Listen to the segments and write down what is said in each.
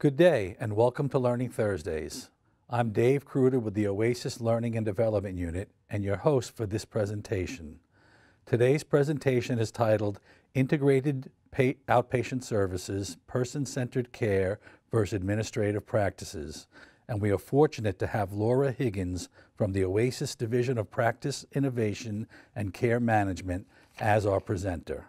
Good day and welcome to Learning Thursdays. I'm Dave Kruder with the Oasis Learning and Development Unit and your host for this presentation. Today's presentation is titled Integrated Outpatient Services, Person-Centered Care versus Administrative Practices, and we are fortunate to have Laura Higgins from the Oasis Division of Practice Innovation and Care Management as our presenter.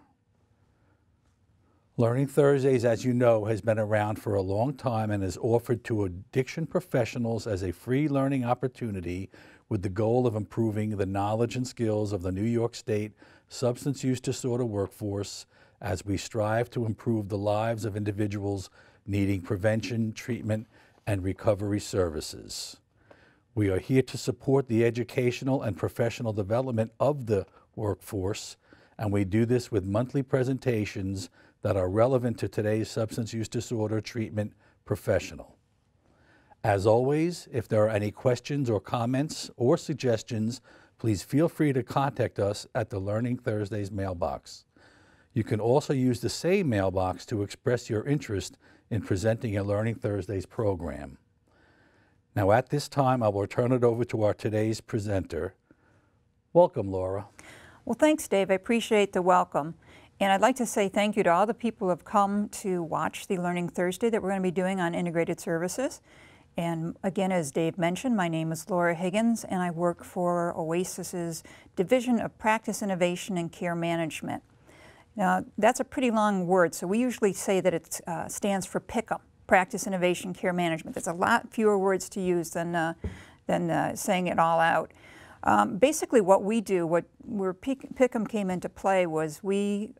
Learning Thursdays, as you know, has been around for a long time and is offered to addiction professionals as a free learning opportunity with the goal of improving the knowledge and skills of the New York State substance use disorder workforce as we strive to improve the lives of individuals needing prevention, treatment, and recovery services. We are here to support the educational and professional development of the workforce, and we do this with monthly presentations that are relevant to today's substance use disorder treatment professional. As always, if there are any questions or comments or suggestions, please feel free to contact us at the Learning Thursdays mailbox. You can also use the same mailbox to express your interest in presenting a Learning Thursdays program. Now at this time, I will turn it over to our today's presenter. Welcome, Laura. Well, thanks, Dave. I appreciate the welcome. And I'd like to say thank you to all the people who have come to watch the Learning Thursday that we're going to be doing on integrated services. And again, as Dave mentioned, my name is Laura Higgins, and I work for Oasis's Division of Practice Innovation and Care Management. Now, that's a pretty long word, so we usually say that it stands for PICM, Practice Innovation Care Management. There's a lot fewer words to use than saying it all out. Basically what we do, where PICM came into play was we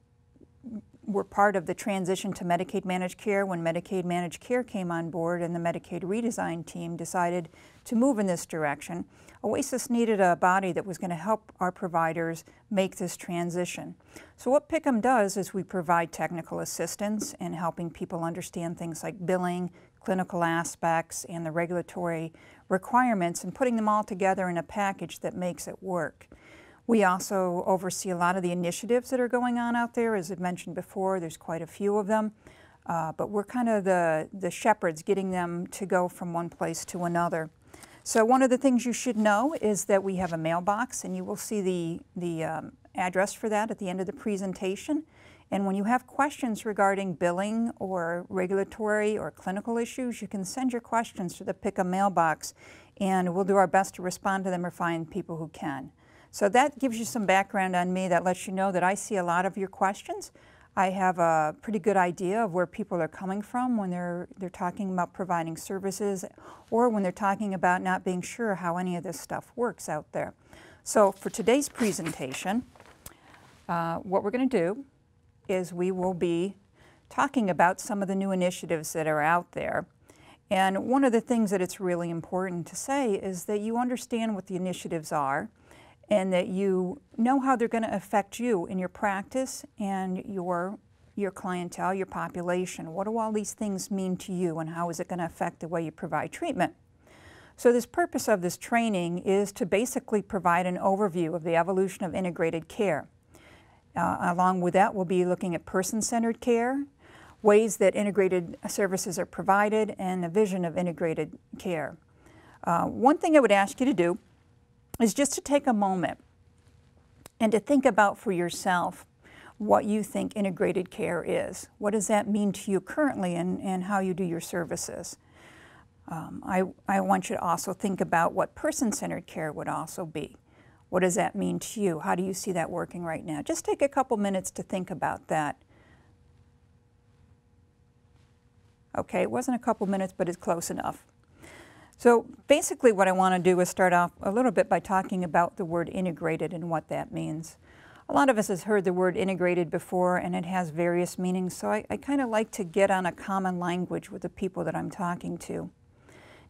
were part of the transition to Medicaid managed care when Medicaid managed care came on board and the Medicaid redesign team decided to move in this direction. Oasis needed a body that was going to help our providers make this transition. So what PICM does is we provide technical assistance in helping people understand things like billing, clinical aspects, and the regulatory requirements and putting them all together in a package that makes it work. We also oversee a lot of the initiatives that are going on out there. As I've mentioned before, there's quite a few of them, but we're kind of the shepherds getting them to go from one place to another. So one of the things you should know is that we have a mailbox, and you will see the address for that at the end of the presentation. And when you have questions regarding billing or regulatory or clinical issues, you can send your questions to the PICM mailbox, and we'll do our best to respond to them or find people who can. So that gives you some background on me. That lets you know that I see a lot of your questions. I have a pretty good idea of where people are coming from when they're talking about providing services or when they're talking about not being sure how any of this stuff works out there. So for today's presentation, what we're going to do is we will be talking about some of the new initiatives that are out there. And one of the things that it's really important to say is that you understand what the initiatives are and that you know how they're going to affect you in your practice and your clientele, your population. What do all these things mean to you and how is it going to affect the way you provide treatment? So this purpose of this training is to basically provide an overview of the evolution of integrated care. Along with that, we'll be looking at person-centered care, ways that integrated services are provided, and a vision of integrated care. One thing I would ask you to do is just to take a moment and to think about for yourself what you think integrated care is. What does that mean to you currently and how you do your services? I want you to also think about what person-centered care would also be. What does that mean to you? How do you see that working right now? Just take a couple minutes to think about that. Okay, it wasn't a couple minutes, but it's close enough. So basically what I want to do is start off a little bit by talking about the word integrated and what that means. A lot of us has heard the word integrated before and it has various meanings, so I kind of like to get on a common language with the people that I'm talking to.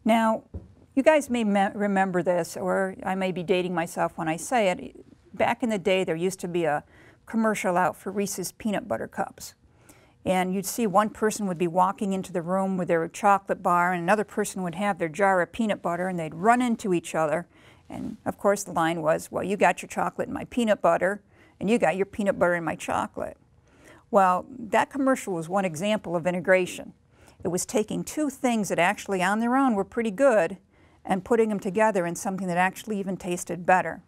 Now, you guys may remember this, or I may be dating myself when I say it. Back in the day, there used to be a commercial out for Reese's peanut butter cups. And you'd see one person would be walking into the room with their chocolate bar, and another person would have their jar of peanut butter, and they'd run into each other. And of course the line was, well, you got your chocolate and my peanut butter, and you got your peanut butter and my chocolate. Well, that commercial was one example of integration. It was taking two things that actually on their own were pretty good and putting them together in something that actually even tasted better.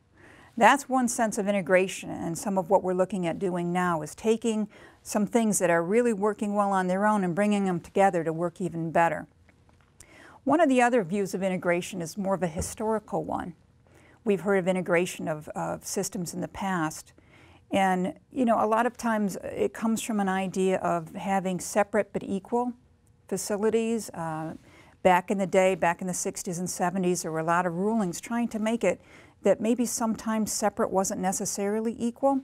That's one sense of integration, and some of what we're looking at doing now is taking some things that are really working well on their own and bringing them together to work even better. One of the other views of integration is more of a historical one. We've heard of integration of systems in the past. And, you know, a lot of times it comes from an idea of having separate but equal facilities. Back in the day, back in the 60s and 70s, there were a lot of rulings trying to make it that maybe sometimes separate wasn't necessarily equal.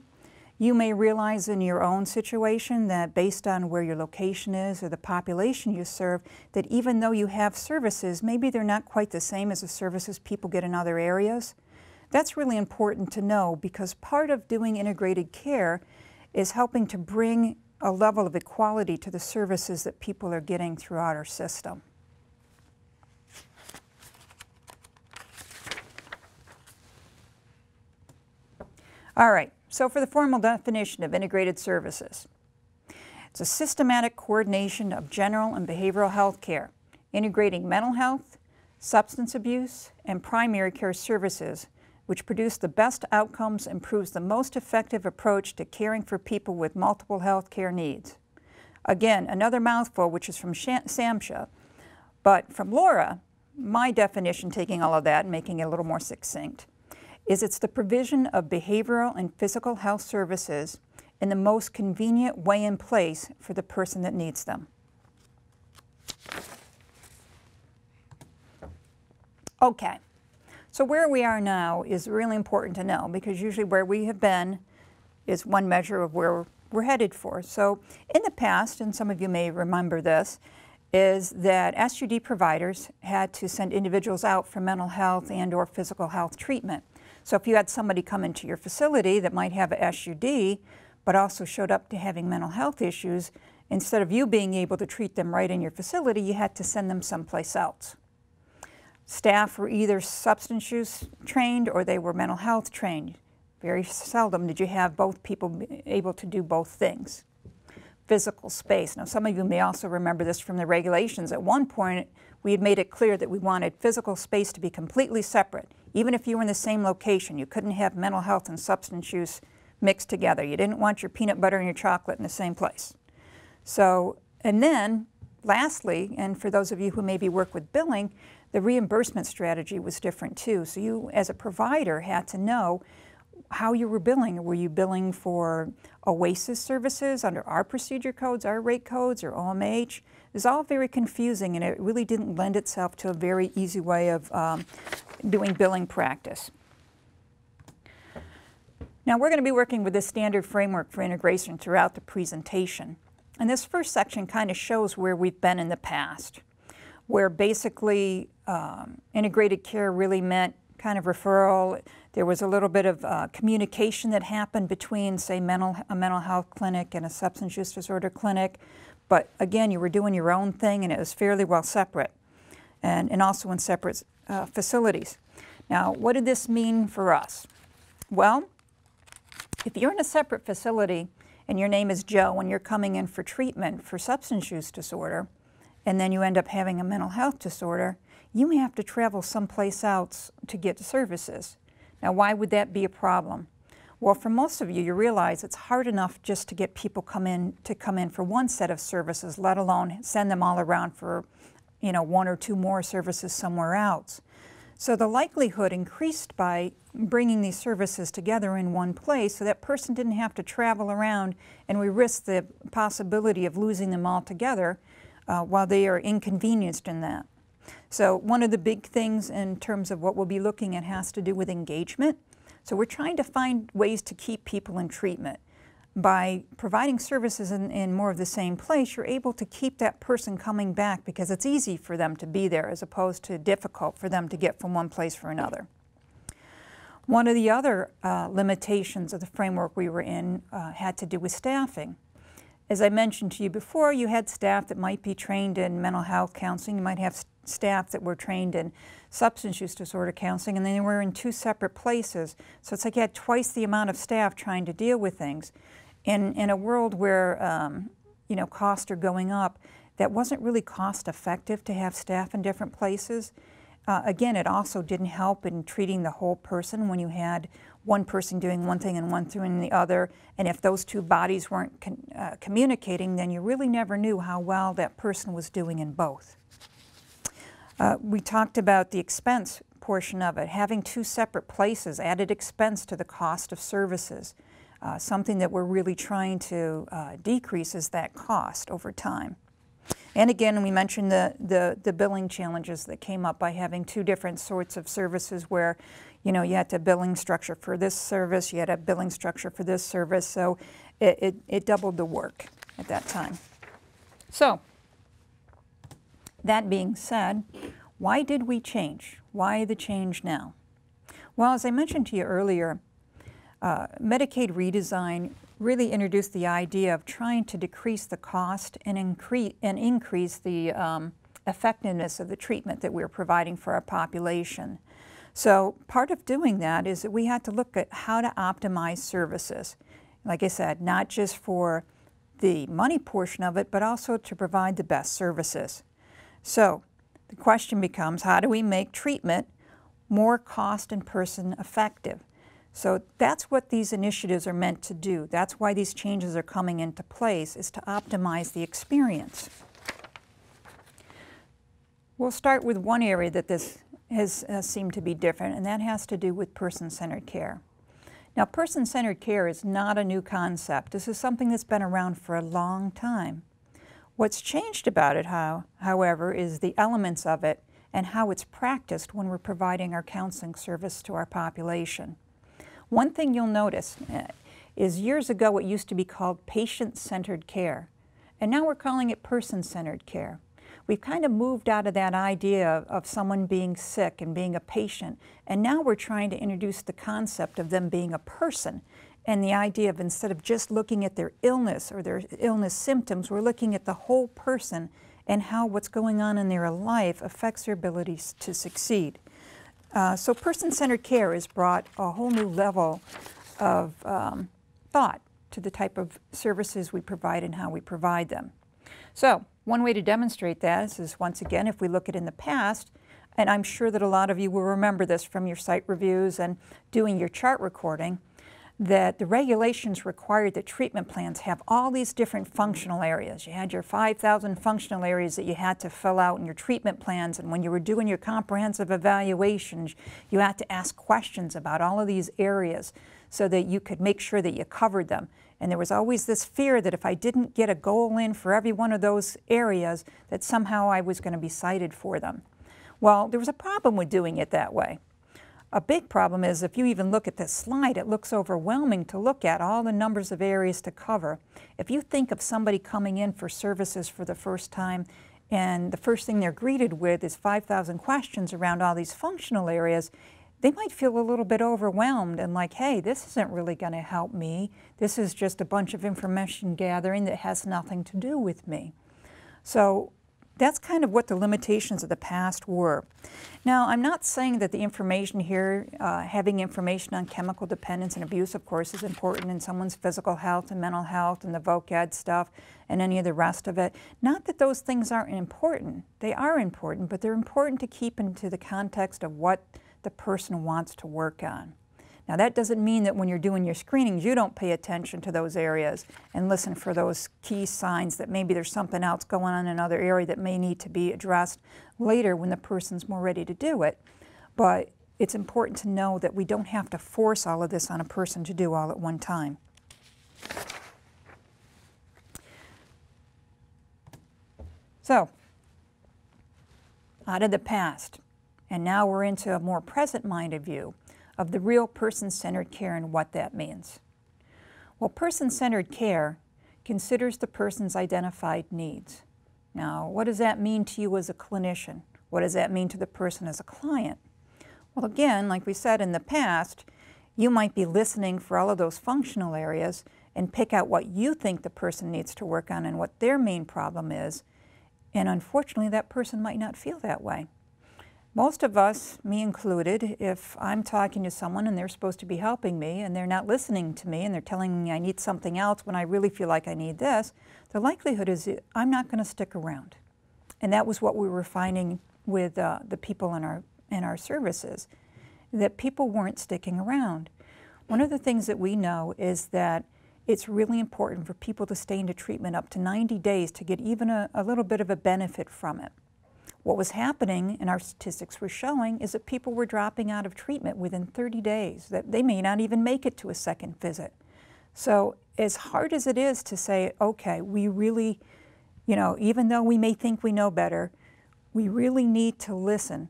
You may realize in your own situation that based on where your location is or the population you serve, that even though you have services, maybe they're not quite the same as the services people get in other areas. That's really important to know, because part of doing integrated care is helping to bring a level of equality to the services that people are getting throughout our system. All right, so for the formal definition of integrated services, it's a systematic coordination of general and behavioral health care, integrating mental health, substance abuse, and primary care services, which produce the best outcomes and proves the most effective approach to caring for people with multiple health care needs. Again, another mouthful, which is from SAMHSA, but from Laura, my definition, taking all of that and making it a little more succinct, is it's the provision of behavioral and physical health services in the most convenient way and place for the person that needs them. Okay, so where we are now is really important to know, because usually where we have been is one measure of where we're headed for. So in the past, and some of you may remember this, is that SUD providers had to send individuals out for mental health and or physical health treatment. So if you had somebody come into your facility that might have a SUD, but also showed up to having mental health issues, instead of you being able to treat them right in your facility, you had to send them someplace else. Staff were either substance use trained or they were mental health trained. Very seldom did you have both people able to do both things. Physical space. Now, some of you may also remember this from the regulations. At one point, we had made it clear that we wanted physical space to be completely separate. Even if you were in the same location, you couldn't have mental health and substance use mixed together. You didn't want your peanut butter and your chocolate in the same place. So, and then, lastly, and for those of you who maybe work with billing, the reimbursement strategy was different too. So you, as a provider, had to know how you were billing. Were you billing for Oasis services under our procedure codes, our rate codes, or OMH? It was all very confusing, and it really didn't lend itself to a very easy way of doing billing practice. Now we're going to be working with this standard framework for integration throughout the presentation. And this first section kind of shows where we've been in the past, where basically integrated care really meant kind of referral. There was a little bit of communication that happened between, say, a mental health clinic and a substance use disorder clinic. But again, you were doing your own thing, and it was fairly well separate, and also in separate facilities. Now, what did this mean for us? Well, if you're in a separate facility and your name is Joe and you're coming in for treatment for substance use disorder, and then you end up having a mental health disorder, you may have to travel someplace else to get services. Now, why would that be a problem? Well, for most of you, you realize it's hard enough just to get people come in for one set of services, let alone send them all around for, you know, one or two more services somewhere else. So the likelihood increased by bringing these services together in one place, so that person didn't have to travel around, and we risk the possibility of losing them altogether while they are inconvenienced in that. So one of the big things in terms of what we'll be looking at has to do with engagement. So we're trying to find ways to keep people in treatment. By providing services in more of the same place, you're able to keep that person coming back because it's easy for them to be there as opposed to difficult for them to get from one place for another. One of the other limitations of the framework we were in had to do with staffing. As I mentioned to you before, you had staff that might be trained in mental health counseling. You might have staff that were trained in substance use disorder counseling, and then they were in two separate places. So it's like you had twice the amount of staff trying to deal with things. In a world where you know, costs are going up, that wasn't really cost effective to have staff in different places. Again, it also didn't help in treating the whole person when you had one person doing one thing and one doing the other, and if those two bodies weren't communicating, then you really never knew how well that person was doing in both. We talked about the expense portion of it. Having two separate places added expense to the cost of services. Something that we're really trying to decrease is that cost over time. And again, we mentioned the billing challenges that came up by having two different sorts of services where, you know, you had a billing structure for this service, you had a billing structure for this service, so it doubled the work at that time. So, that being said, why did we change? Why the change now? Well, as I mentioned to you earlier, Medicaid redesign really introduced the idea of trying to decrease the cost and increase the effectiveness of the treatment that we're providing for our population. So part of doing that is that we had to look at how to optimize services. Like I said, not just for the money portion of it, but also to provide the best services. So the question becomes, how do we make treatment more cost and person effective? So that's what these initiatives are meant to do. That's why these changes are coming into place, is to optimize the experience. We'll start with one area that this has seemed to be different, and that has to do with person-centered care. Now, person-centered care is not a new concept. This is something that's been around for a long time. What's changed about it, however, is the elements of it and how it's practiced when we're providing our counseling service to our population. One thing you'll notice is years ago it used to be called patient-centered care, and now we're calling it person-centered care. We've kind of moved out of that idea of someone being sick and being a patient, and now we're trying to introduce the concept of them being a person, and the idea of instead of just looking at their illness or their illness symptoms, we're looking at the whole person and how what's going on in their life affects their ability to succeed. So person-centered care has brought a whole new level of thought to the type of services we provide and how we provide them. So one way to demonstrate that is once again, if we look at in the past, and I'm sure that a lot of you will remember this from your site reviews and doing your chart recording, that the regulations required that treatment plans have all these different functional areas. You had your 5,000 functional areas that you had to fill out in your treatment plans, and when you were doing your comprehensive evaluations, you had to ask questions about all of these areas so that you could make sure that you covered them. And there was always this fear that if I didn't get a goal in for every one of those areas, that somehow I was going to be cited for them. Well, there was a problem with doing it that way. A big problem is if you even look at this slide, it looks overwhelming to look at all the numbers of areas to cover. If you think of somebody coming in for services for the first time and the first thing they're greeted with is 5,000 questions around all these functional areas, they might feel a little bit overwhelmed and like, hey, this isn't really going to help me. This is just a bunch of information gathering that has nothing to do with me. So that's kind of what the limitations of the past were. Now, I'm not saying that the information here, having information on chemical dependence and abuse, of course, is important in someone's physical health and mental health and the voc ed stuff and any of the rest of it. Not that those things aren't important. They are important, but they're important to keep into the context of what the person wants to work on. Now, that doesn't mean that when you're doing your screenings, you don't pay attention to those areas and listen for those key signs that maybe there's something else going on in another area that may need to be addressed later when the person's more ready to do it. But it's important to know that we don't have to force all of this on a person to do all at one time. So, out of the past, and now we're into a more present-minded view of the real person-centered care and what that means. Well, person-centered care considers the person's identified needs. Now, what does that mean to you as a clinician? What does that mean to the person as a client? Well, again, like we said in the past, you might be listening for all of those functional areas and pick out what you think the person needs to work on and what their main problem is, and unfortunately, that person might not feel that way. Most of us, me included, if I'm talking to someone and they're supposed to be helping me and they're not listening to me and they're telling me I need something else when I really feel like I need this, the likelihood is I'm not going to stick around. And that was what we were finding with the people in our services, that people weren't sticking around. One of the things that we know is that it's really important for people to stay into treatment up to 90 days to get even a little bit of a benefit from it. What was happening, and our statistics were showing, is that people were dropping out of treatment within 30 days, that they may not even make it to a second visit. So as hard as it is to say, okay, we really, even though we may think we know better, we really need to listen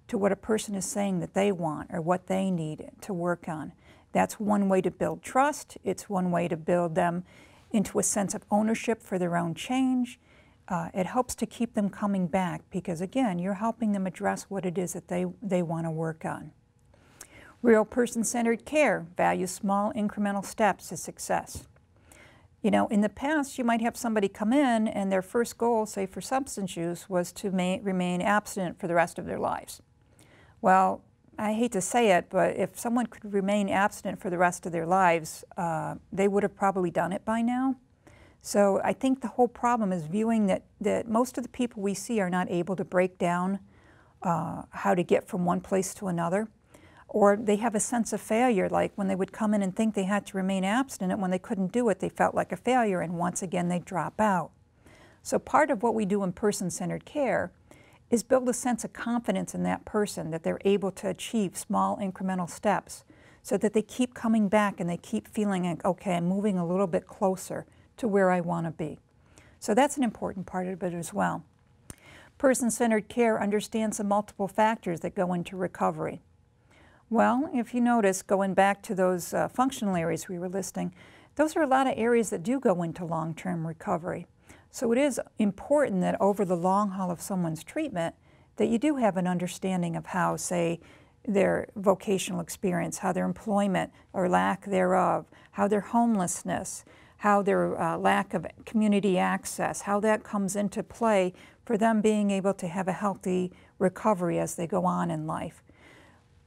to what a person is saying that they want or what they need to work on. That's one way to build trust. It's one way to build them into a sense of ownership for their own change. It helps to keep them coming back because, again, you're helping them address what it is that they want to work on. Real person-centered care values small incremental steps to success. In the past, you might have somebody come in and their first goal, say for substance use, was to remain abstinent for the rest of their lives. Well, I hate to say it, but if someone could remain abstinent for the rest of their lives, they would have probably done it by now. So I think the whole problem is viewing that most of the people we see are not able to break down how to get from one place to another, or they have a sense of failure, like when they would come in and think they had to remain abstinent, when they couldn't do it, they felt like a failure, and once again they drop out. So part of what we do in person-centered care is build a sense of confidence in that person, that they're able to achieve small incremental steps so that they keep coming back and they keep feeling like, okay, I'm moving a little bit closer to where I want to be. So that's an important part of it as well. Person-centered care understands the multiple factors that go into recovery. Well, if you notice, going back to those functional areas we were listing, those are a lot of areas that do go into long-term recovery. So it is important that over the long haul of someone's treatment, that you do have an understanding of how, say, their vocational experience, how their employment or lack thereof, how their homelessness, how their lack of community access, how that comes into play for them being able to have a healthy recovery as they go on in life.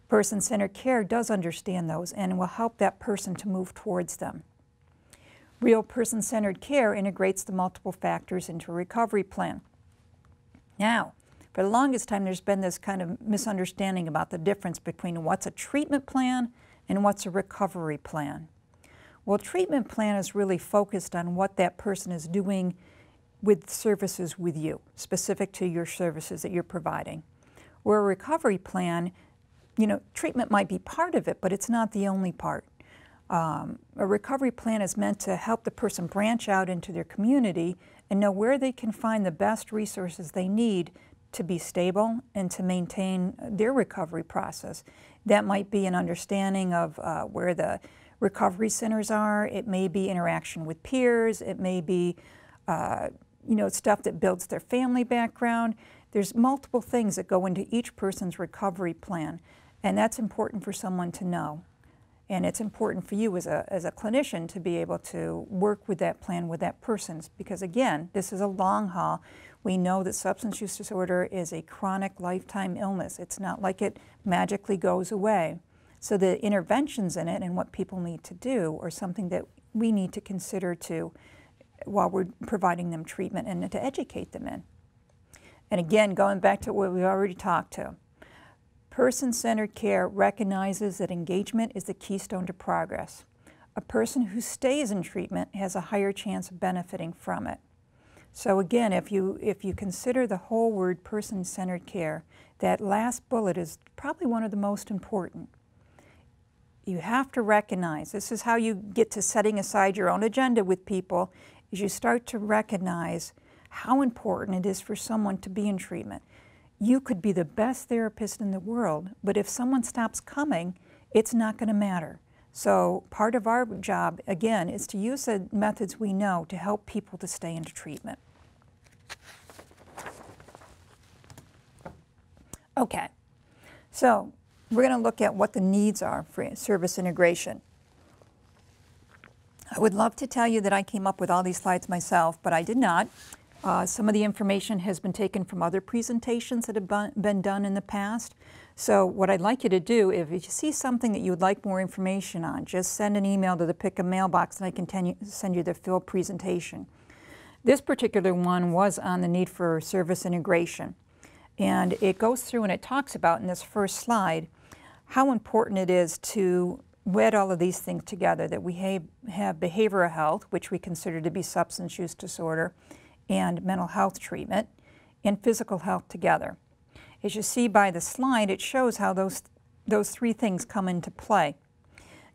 Person-centered care does understand those and will help that person to move towards them. Real person-centered care integrates the multiple factors into a recovery plan. Now, for the longest time, there's been this kind of misunderstanding about the difference between what's a treatment plan and what's a recovery plan. Well, treatment plan is really focused on what that person is doing with services with you, specific to your services that you're providing. Where a recovery plan, treatment might be part of it, but it's not the only part. A recovery plan is meant to help the person branch out into their community and know where they can find the best resources they need to be stable and to maintain their recovery process. That might be an understanding of where the recovery centers are. It may be interaction with peers. It may be, stuff that builds their family background. There's multiple things that go into each person's recovery plan, and that's important for someone to know. And it's important for you as a clinician to be able to work with that plan with that person, because again, this is a long haul. We know that substance use disorder is a chronic lifetime illness. It's not like it magically goes away. So the interventions in it and what people need to do are something that we need to consider too while we're providing them treatment and to educate them in. And again, going back to what we already talked to, person-centered care recognizes that engagement is the keystone to progress. A person who stays in treatment has a higher chance of benefiting from it. So again, if you consider the whole word person-centered care, that last bullet is probably one of the most important. You have to recognize, this is how you get to setting aside your own agenda with people, is you start to recognize how important it is for someone to be in treatment. You could be the best therapist in the world, but if someone stops coming, it's not going to matter. So part of our job, again, is to use the methods we know to help people to stay into treatment. Okay, so we're going to look at what the needs are for service integration. I would love to tell you that I came up with all these slides myself, but I did not. Some of the information has been taken from other presentations that have been done in the past. So what I'd like you to do, if you see something that you would like more information on, just send an email to the Pick-up mailbox and I can send you the full presentation. This particular one was on the need for service integration. And it goes through and it talks about in this first slide how important it is to wed all of these things together, that we have behavioral health, which we consider to be substance use disorder, and mental health treatment, and physical health together. As you see by the slide, it shows how those three things come into play.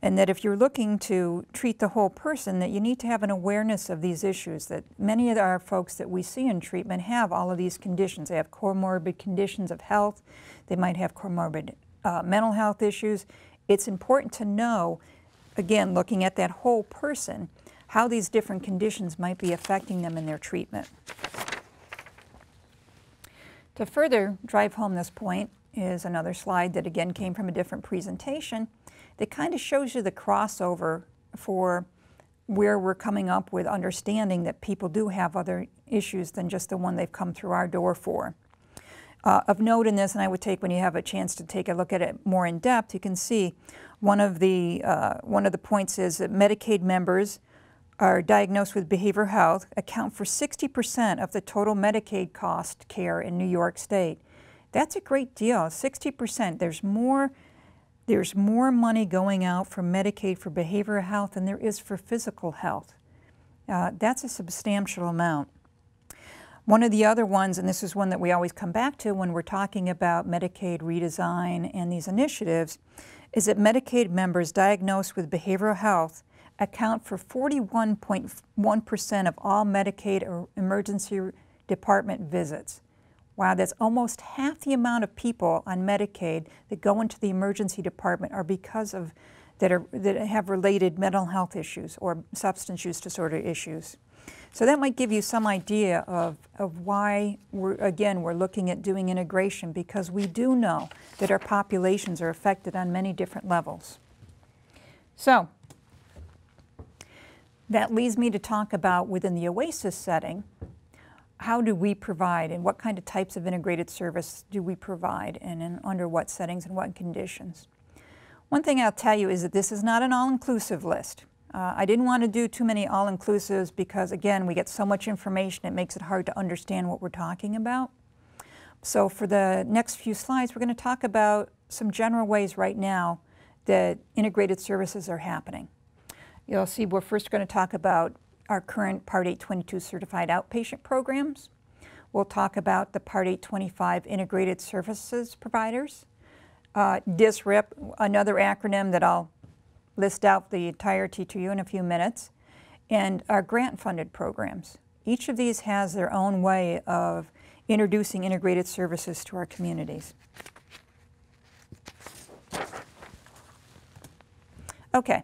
And that if you're looking to treat the whole person, that you need to have an awareness of these issues, that many of our folks that we see in treatment have all of these conditions. They have comorbid conditions of health. They might have comorbid mental health issues. It's important to know, again, looking at that whole person, how these different conditions might be affecting them in their treatment. To further drive home this point is another slide that again came from a different presentation that kind of shows you the crossover for where we're coming up with understanding that people do have other issues than just the one they've come through our door for. Of note in this, and I would take when you have a chance to take a look at it more in depth, you can see one of the points is that Medicaid members are diagnosed with behavioral health account for 60% of the total Medicaid cost care in New York State. That's a great deal, 60%. There's more money going out for Medicaid for behavioral health than there is for physical health. That's a substantial amount. One of the other ones, and this is one that we always come back to when we're talking about Medicaid redesign and these initiatives, is that Medicaid members diagnosed with behavioral health account for 41.1% of all Medicaid or emergency department visits. Wow, that's almost half the amount of people on Medicaid that go into the emergency department are because of that have related mental health issues or substance use disorder issues. So that might give you some idea of why we're looking at doing integration, because we do know that our populations are affected on many different levels. So that leads me to talk about within the Oasis setting, how do we provide and what kind of types of integrated service do we provide and under what settings and what conditions. One thing I'll tell you is that this is not an all-inclusive list. I didn't want to do too many all-inclusives because, again, we get so much information it makes it hard to understand what we're talking about. So for the next few slides, we're going to talk about some general ways right now that integrated services are happening. You'll see we're first going to talk about our current Part 822 certified outpatient programs. We'll talk about the Part 825 integrated services providers. DSRIP, another acronym that I'll list out the entirety to you in a few minutes, and our grant-funded programs. Each of these has their own way of introducing integrated services to our communities. Okay,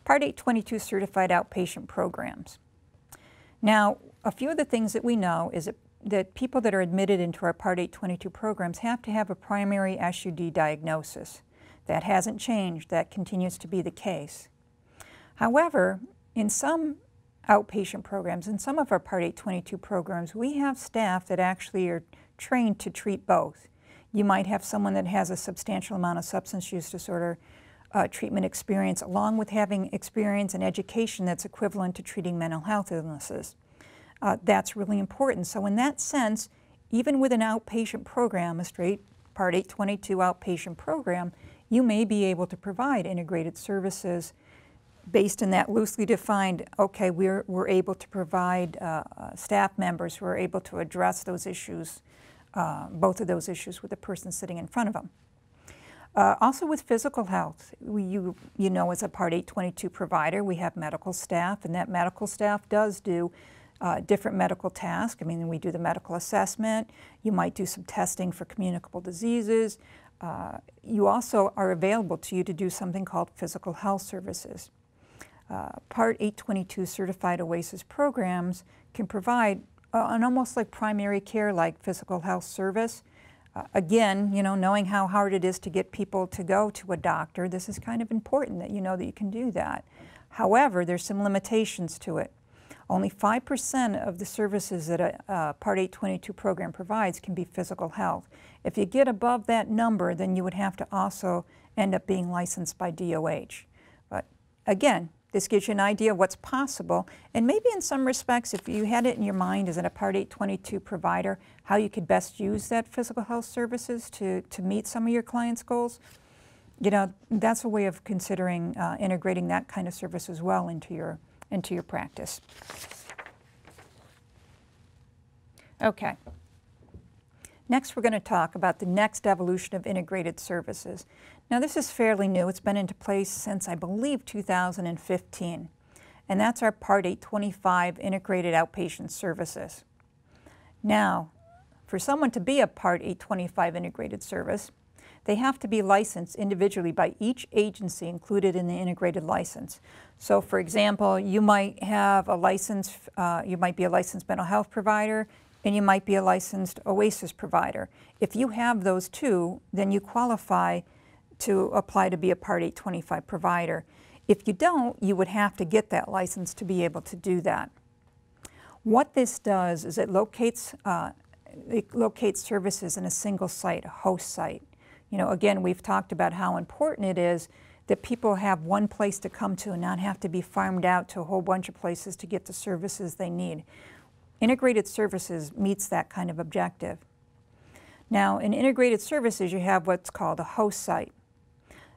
Part 822 certified outpatient programs. Now, a few of the things that we know is that people that are admitted into our Part 822 programs have to have a primary SUD diagnosis. That hasn't changed. That continues to be the case. However, in some outpatient programs, in some of our Part 822 programs, we have staff that actually are trained to treat both. You might have someone that has a substantial amount of substance use disorder treatment experience, along with having experience and education that's equivalent to treating mental health illnesses. That's really important. So in that sense, even with an outpatient program, a straight Part 822 outpatient program, you may be able to provide integrated services based on that loosely defined, okay, we're able to provide staff members who are able to address those issues, both of those issues with the person sitting in front of them. Also with physical health, you know, as a Part 822 provider, we have medical staff, and that medical staff does do different medical tasks. I mean, we do the medical assessment. You might do some testing for communicable diseases. You also are available to you to do something called physical health services. Part 822 certified Oasis programs can provide an almost like primary care like physical health service. Again, you know, knowing how hard it is to get people to go to a doctor, this is kind of important that you know that you can do that. However, there's some limitations to it. Only 5% of the services that a Part 822 program provides can be physical health. If you get above that number, then you would have to also end up being licensed by DOH. But again, this gives you an idea of what's possible, and maybe in some respects, if you had it in your mind as a Part 822 provider, how you could best use that physical health services to meet some of your clients' goals, you know, that's a way of considering integrating that kind of service as well into your practice. Okay. Next, we're going to talk about the next evolution of integrated services. Now, this is fairly new. It's been into place since, I believe, 2015. And that's our Part 825 Integrated Outpatient Services. Now, for someone to be a Part 825 integrated service, they have to be licensed individually by each agency included in the integrated license. So, for example, you might have a license, you might be a licensed mental health provider, and you might be a licensed Oasis provider. If you have those two, then you qualify to apply to be a Part 825 provider. If you don't, you would have to get that license to be able to do that. What this does is it locates services in a single site, a host site. You know, again, we've talked about how important it is that people have one place to come to and not have to be farmed out to a whole bunch of places to get the services they need. Integrated services meets that kind of objective. Now, in integrated services, you have what's called a host site.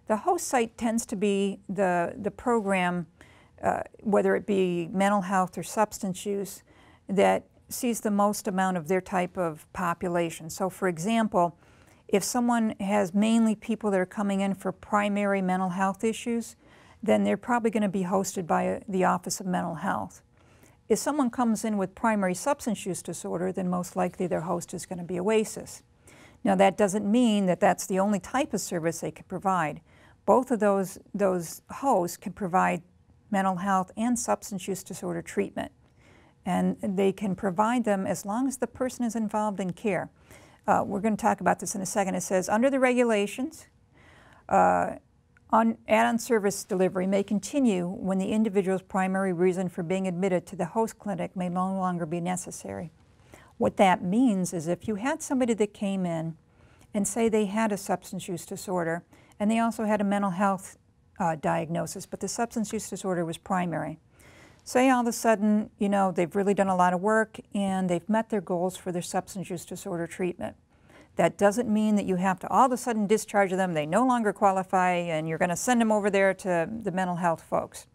The host site tends to be the program, whether it be mental health or substance use, that sees the most amount of their type of population. So, for example, if someone has mainly people that are coming in for primary mental health issues, then they're probably going to be hosted by the Office of Mental Health. If someone comes in with primary substance use disorder, then most likely their host is going to be Oasis. Now, that doesn't mean that that's the only type of service they can provide. Both of those hosts can provide mental health and substance use disorder treatment. And they can provide them as long as the person is involved in care. We're going to talk about this in a second. It says, under the regulations, add-on service delivery may continue when the individual's primary reason for being admitted to the host clinic may no longer be necessary. What that means is if you had somebody that came in and say they had a substance use disorder and they also had a mental health diagnosis, but the substance use disorder was primary. Say all of a sudden, you know, they've really done a lot of work and they've met their goals for their substance use disorder treatment. That doesn't mean that you have to all of a sudden discharge them. They no longer qualify and you're going to send them over there to the mental health folks.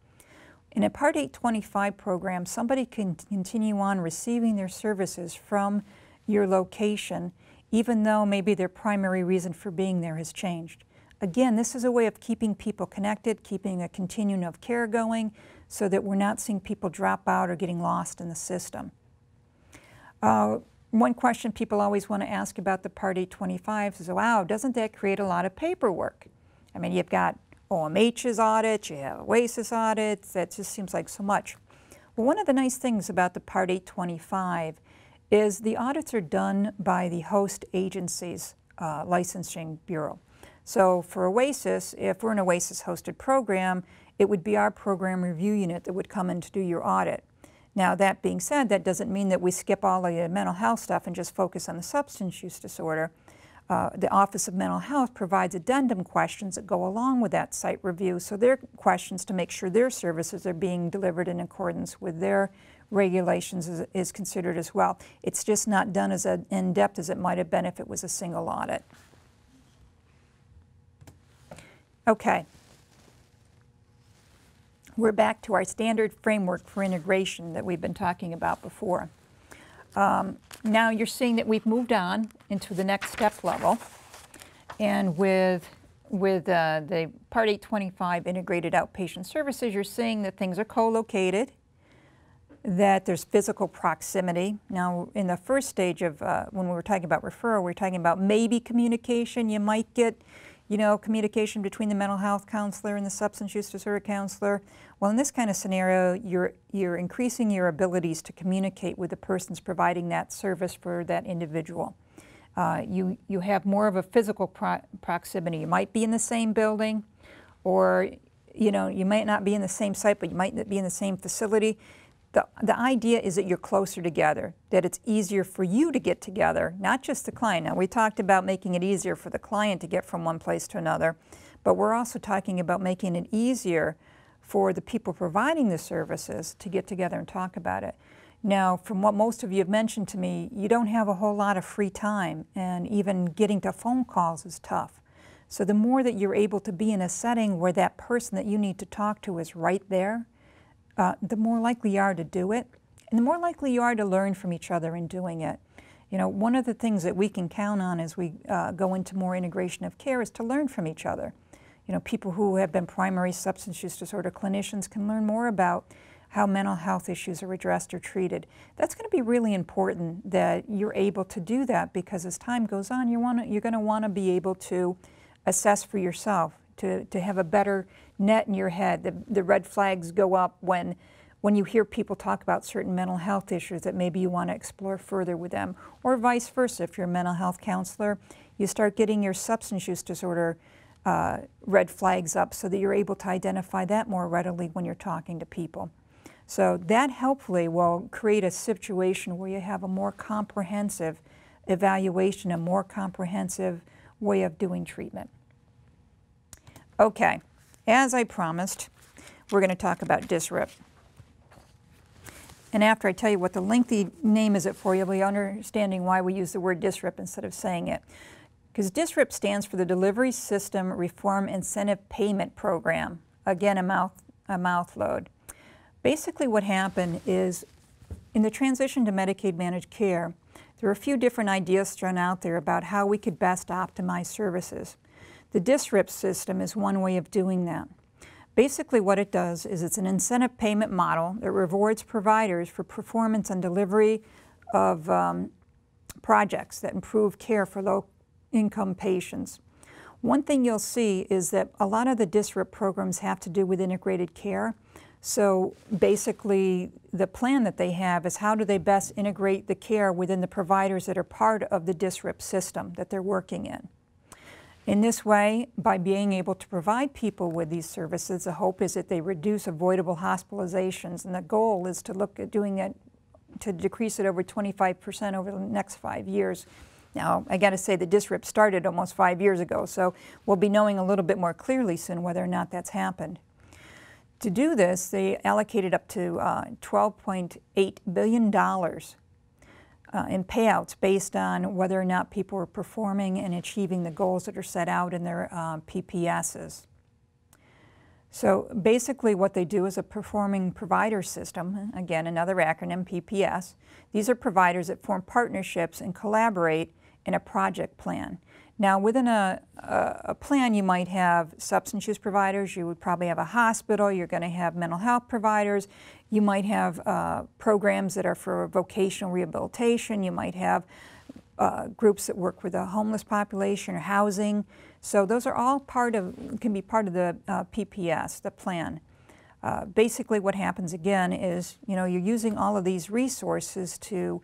In a Part 825 program, somebody can continue on receiving their services from your location, even though maybe their primary reason for being there has changed. Again, this is a way of keeping people connected, keeping a continuum of care going, so that we're not seeing people drop out or getting lost in the system. One question people always want to ask about the Part 825 is, wow, doesn't that create a lot of paperwork? I mean, you've got OMH's audits, you have Oasis audits, that just seems like so much. Well, one of the nice things about the Part 825 is the audits are done by the host agency's licensing bureau. So for Oasis, if we're an Oasis hosted program, it would be our program review unit that would come in to do your audit. Now, that being said, that doesn't mean that we skip all the mental health stuff and just focus on the substance use disorder. The Office of Mental Health provides addendum questions that go along with that site review. So they're questions to make sure their services are being delivered in accordance with their regulations is considered as well. It's just not done as in-depth as it might have been if it was a single audit. Okay. We're back to our standard framework for integration that we've been talking about before. Now you're seeing that we've moved on into the next step level, and with the Part 825 integrated outpatient services, you're seeing that things are co-located, that there's physical proximity. Now, in the first stage of when we were talking about referral, we were talking about maybe communication. You might get, you know, communication between the mental health counselor and the substance use disorder counselor. Well, in this kind of scenario, you're increasing your abilities to communicate with the persons providing that service for that individual. You have more of a physical proximity. You might be in the same building, or you know, you might not be in the same site, but you might be in the same facility. the idea is that you're closer together, that it's easier for you to get together, not just the client. Now, we talked about making it easier for the client to get from one place to another, but we're also talking about making it easier for the people providing the services to get together and talk about it. Now, from what most of you have mentioned to me, you don't have a whole lot of free time, and even getting to phone calls is tough. So the more that you're able to be in a setting where that person that you need to talk to is right there, the more likely you are to do it, and the more likely you are to learn from each other in doing it. You know, one of the things that we can count on as we go into more integration of care is to learn from each other. You know, people who have been primary substance use disorder clinicians can learn more about how mental health issues are addressed or treated. That's going to be really important that you're able to do that, because as time goes on, you're going to want to be able to assess for yourself, to have a better net in your head. The red flags go up when you hear people talk about certain mental health issues that maybe you want to explore further with them, or vice versa. If you're a mental health counselor, you start getting your substance use disorder red flags up so that you're able to identify that more readily when you're talking to people. So that hopefully will create a situation where you have a more comprehensive evaluation, a more comprehensive way of doing treatment. Okay, as I promised, we're going to talk about DSRIP. And after I tell you what the lengthy name is for you, you'll be understanding why we use the word DSRIP instead of saying it. Because DSRIP stands for the Delivery System Reform Incentive Payment Program. Again, a mouthload. Basically what happened is, in the transition to Medicaid managed care, there are a few different ideas thrown out there about how we could best optimize services. The DSRIP system is one way of doing that. Basically what it does is it's an incentive payment model that rewards providers for performance and delivery of projects that improve care for low-income patients. One thing you'll see is that a lot of the DSRIP programs have to do with integrated care. So basically the plan that they have is how do they best integrate the care within the providers that are part of the DSRIP system that they're working in. In this way, by being able to provide people with these services, the hope is that they reduce avoidable hospitalizations, and the goal is to look at doing it, to decrease it over 25% over the next 5 years. Now, I got to say the DSRIP started almost 5 years ago, so we'll be knowing a little bit more clearly soon whether or not that's happened. To do this, they allocated up to $12.8 billion in payouts based on whether or not people are performing and achieving the goals that are set out in their PPSs. So basically what they do is a performing provider system, again another acronym, PPS. These are providers that form partnerships and collaborate in a project plan. Now within a plan you might have substance use providers, you would probably have a hospital, you're going to have mental health providers, you might have programs that are for vocational rehabilitation, you might have groups that work with the homeless population or housing. So those are all can be part of the PPS, the plan. Basically what happens again is, you're using all of these resources to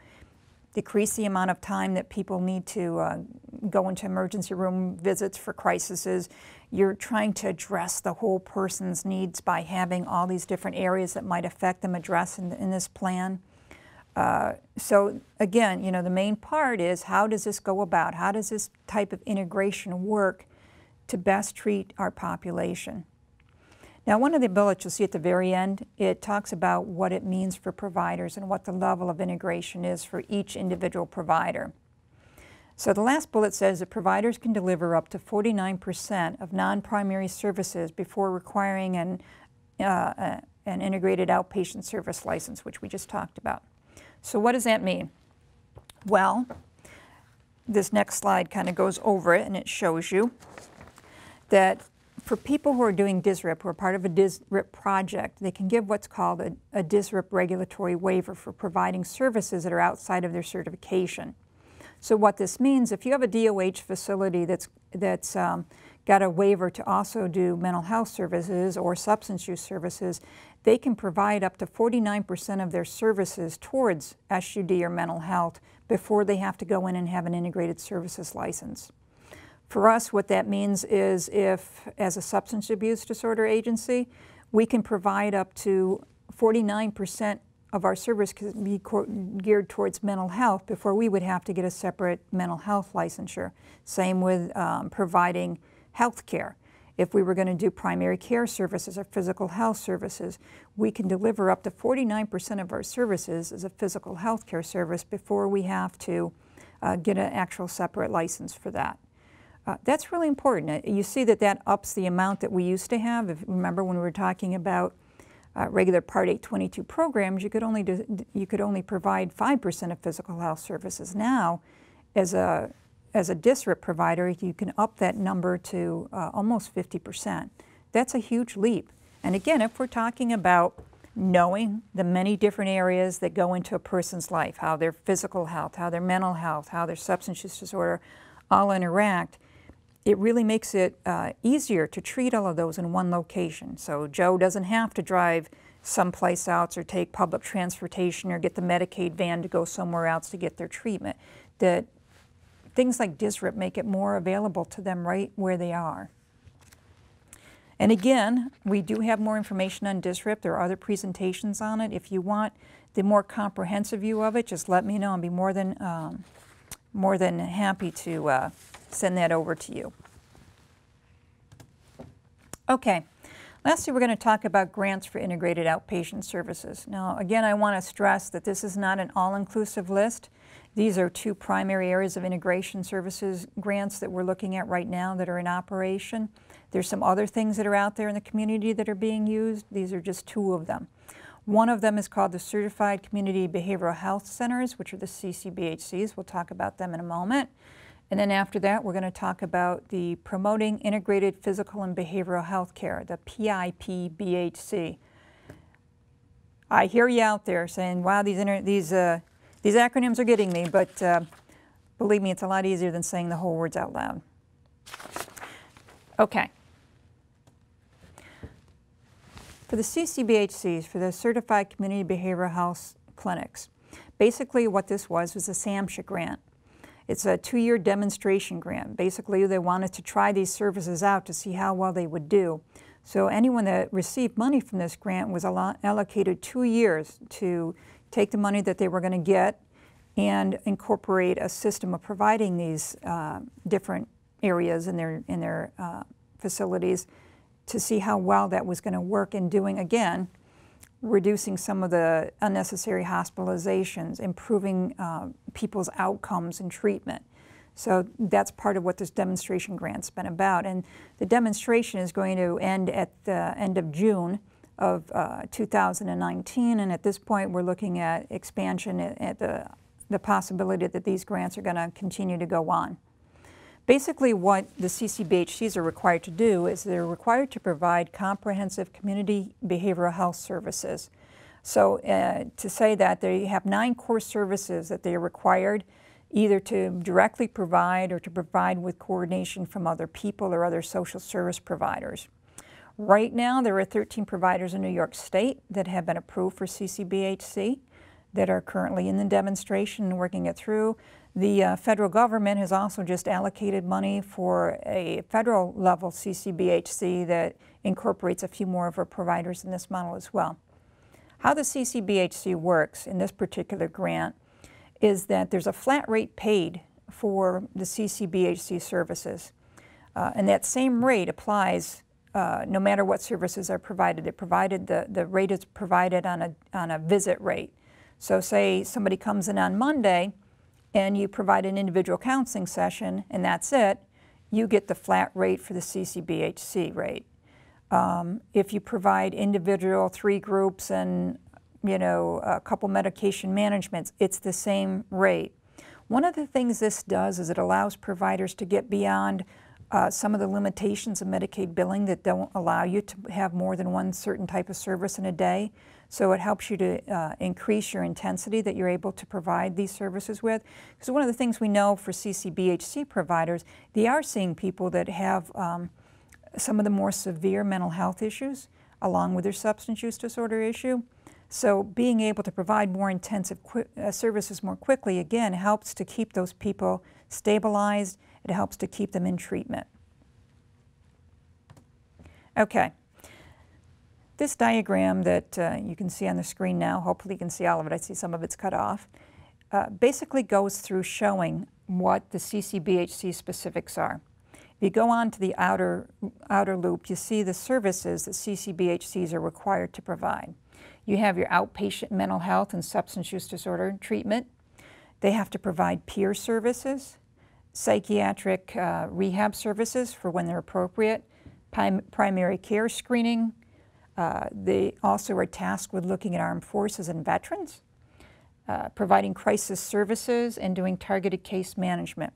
decrease the amount of time that people need to go into emergency room visits for crises. You're trying to address the whole person's needs by having all these different areas that might affect them addressed in this plan. So again, the main part is how does this go about? How does this type of integration work to best treat our population? Now, one of the bullets you'll see at the very end, it talks about what it means for providers and what the level of integration is for each individual provider. So the last bullet says that providers can deliver up to 49% of non-primary services before requiring an integrated outpatient service license, which we just talked about. So what does that mean? Well, this next slide kind of goes over it, and it shows you that for people who are doing DSRIP, who are part of a DSRIP project, they can give what's called a DSRIP regulatory waiver for providing services that are outside of their certification. So what this means, if you have a DOH facility that's got a waiver to also do mental health services or substance use services, they can provide up to 49% of their services towards SUD or mental health before they have to go in and have an integrated services license. For us, what that means is if, as a substance abuse disorder agency, we can provide up to 49% of our service could be geared towards mental health before we would have to get a separate mental health licensure. Same with providing health care. If we were going to do primary care services or physical health services, we can deliver up to 49% of our services as a physical health care service before we have to get an actual separate license for that. That's really important. You see that that ups the amount that we used to have. If, remember when we were talking about regular Part 822 programs, you could only provide 5% of physical health services. Now, as a DSRIP provider, you can up that number to almost 50%. That's a huge leap. And again, if we're talking about knowing the many different areas that go into a person's life, how their physical health, how their mental health, how their substance use disorder all interact, it really makes it easier to treat all of those in one location. So Joe doesn't have to drive someplace else or take public transportation or get the Medicaid van to go somewhere else to get their treatment. That things like DSRIP make it more available to them right where they are. And again, we do have more information on DSRIP. There are other presentations on it. If you want the more comprehensive view of it, just let me know. I'll be more than happy to send that over to you. Okay, lastly we're going to talk about grants for integrated outpatient services. Now again, I want to stress that this is not an all-inclusive list. These are two primary areas of integration services grants that we're looking at right now that are in operation. There's some other things that are out there in the community that are being used. These are just two of them. One of them is called the Certified Community Behavioral Health Centers, which are the CCBHCs. We'll talk about them in a moment. And then after that, we're going to talk about the Promoting Integrated Physical and Behavioral Health Care, the PIPBHC. I hear you out there saying, wow, these acronyms are getting me, but believe me, it's a lot easier than saying the whole words out loud. Okay. For the CCBHCs, for the Certified Community Behavioral Health Clinics, basically what this was a SAMHSA grant. It's a 2-year demonstration grant. Basically, they wanted to try these services out to see how well they would do. So anyone that received money from this grant was allocated 2 years to take the money that they were going to get and incorporate a system of providing these different areas in their facilities to see how well that was going to work in doing, again, reducing some of the unnecessary hospitalizations, improving people's outcomes and treatment. So that's part of what this demonstration grant's been about. And the demonstration is going to end at the end of June of 2019. And at this point, we're looking at expansion at the possibility that these grants are going to continue to go on. Basically, what the CCBHCs are required to do is they're required to provide comprehensive community behavioral health services. So to say that they have 9 core services that they are required either to directly provide or to provide with coordination from other people or other social service providers. Right now, there are 13 providers in New York State that have been approved for CCBHC that are currently in the demonstration and working it through. The federal government has also just allocated money for a federal level CCBHC that incorporates a few more of our providers in this model as well. How the CCBHC works in this particular grant is that there's a flat rate paid for the CCBHC services. And that same rate applies no matter what services are provided. The rate is provided on a visit rate. So say somebody comes in on Monday and you provide an individual counseling session and that's it, you get the flat rate for the CCBHC rate. If you provide individual 3 groups and a couple medication managements, it's the same rate. One of the things this does is it allows providers to get beyond some of the limitations of Medicaid billing that don't allow you to have more than one certain type of service in a day. So it helps you to increase your intensity that you're able to provide these services with. Because one of the things we know for CCBHC providers, they are seeing people that have some of the more severe mental health issues along with their substance use disorder issue. So being able to provide more intensive services more quickly, again, helps to keep those people stabilized. It helps to keep them in treatment. Okay. This diagram that you can see on the screen now, hopefully you can see all of it, I see some of it's cut off, basically goes through showing what the CCBHC specifics are. If you go on to the outer loop, you see the services that CCBHCs are required to provide. You have your outpatient mental health and substance use disorder treatment. They have to provide peer services, psychiatric rehab services for when they're appropriate, primary care screening. They also are tasked with looking at armed forces and veterans, providing crisis services, and doing targeted case management.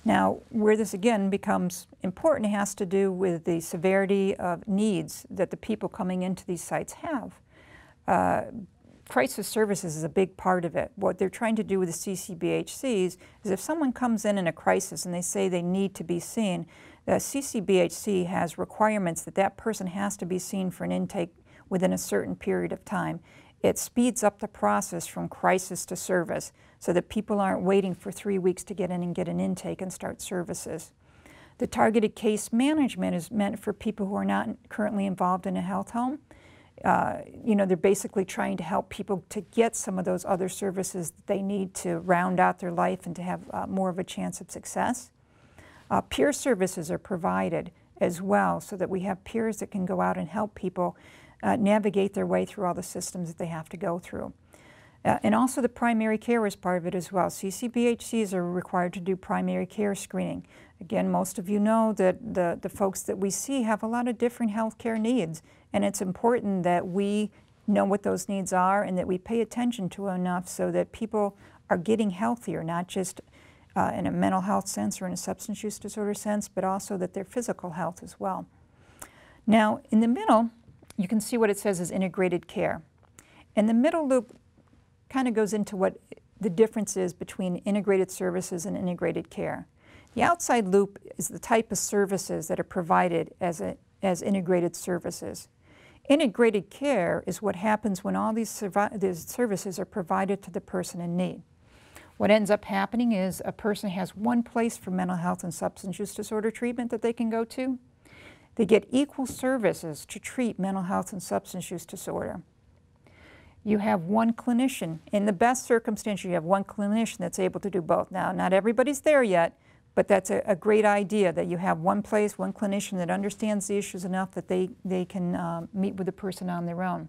Now, where this again becomes important has to do with the severity of needs that the people coming into these sites have. Crisis services is a big part of it. What they're trying to do with the CCBHCs is if someone comes in a crisis and they say they need to be seen, the CCBHC has requirements that that person has to be seen for an intake within a certain period of time. It speeds up the process from crisis to service so that people aren't waiting for 3 weeks to get in and get an intake and start services. The targeted case management is meant for people who are not currently involved in a health home. You know, they're basically trying to help people to get some of those other services that they need to round out their life and to have more of a chance of success. Peer services are provided as well so that we have peers that can go out and help people navigate their way through all the systems that they have to go through. And also the primary care is part of it as well. CCBHCs are required to do primary care screening. Again, most of you know that the folks that we see have a lot of different health care needs, and it's important that we know what those needs are and that we pay attention to enough so that people are getting healthier, not just in a mental health sense or in a substance use disorder sense, but also that their physical health as well. Now, in the middle, you can see what it says is integrated care. And the middle loop kind of goes into what the difference is between integrated services and integrated care. The outside loop is the type of services that are provided as integrated services. Integrated care is what happens when all these services are provided to the person in need. What ends up happening is a person has one place for mental health and substance use disorder treatment that they can go to. They get equal services to treat mental health and substance use disorder. You have one clinician. In the best circumstance, you have one clinician that's able to do both. Now, not everybody's there yet, but that's a great idea that you have one place, one clinician that understands the issues enough that they can meet with the person on their own.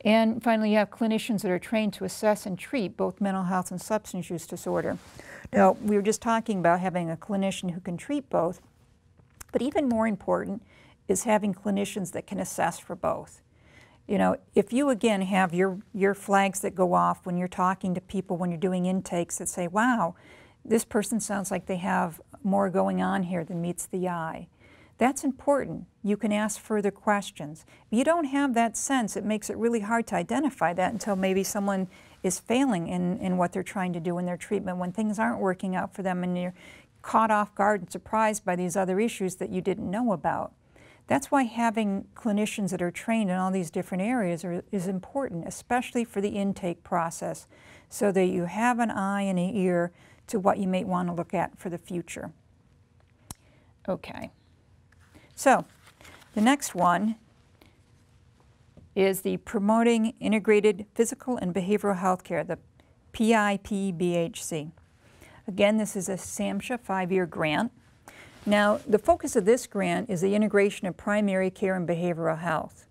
And finally, you have clinicians that are trained to assess and treat both mental health and substance use disorder. Now, we were just talking about having a clinician who can treat both, but even more important is having clinicians that can assess for both. You know, if you again have your flags that go off when you're talking to people, when you're doing intakes that say, wow, this person sounds like they have more going on here than meets the eye. That's important. You can ask further questions. If you don't have that sense, it makes it really hard to identify that until maybe someone is failing in what they're trying to do in their treatment, when things aren't working out for them and you're caught off guard and surprised by these other issues that you didn't know about. That's why having clinicians that are trained in all these different areas is important, especially for the intake process, so that you have an eye and an ear to what you may want to look at for the future. Okay. So, the next one is the Promoting Integrated Physical and Behavioral Health Care, the PIPBHC. Again, this is a SAMHSA 5-year grant. Now, the focus of this grant is the integration of primary care and behavioral health.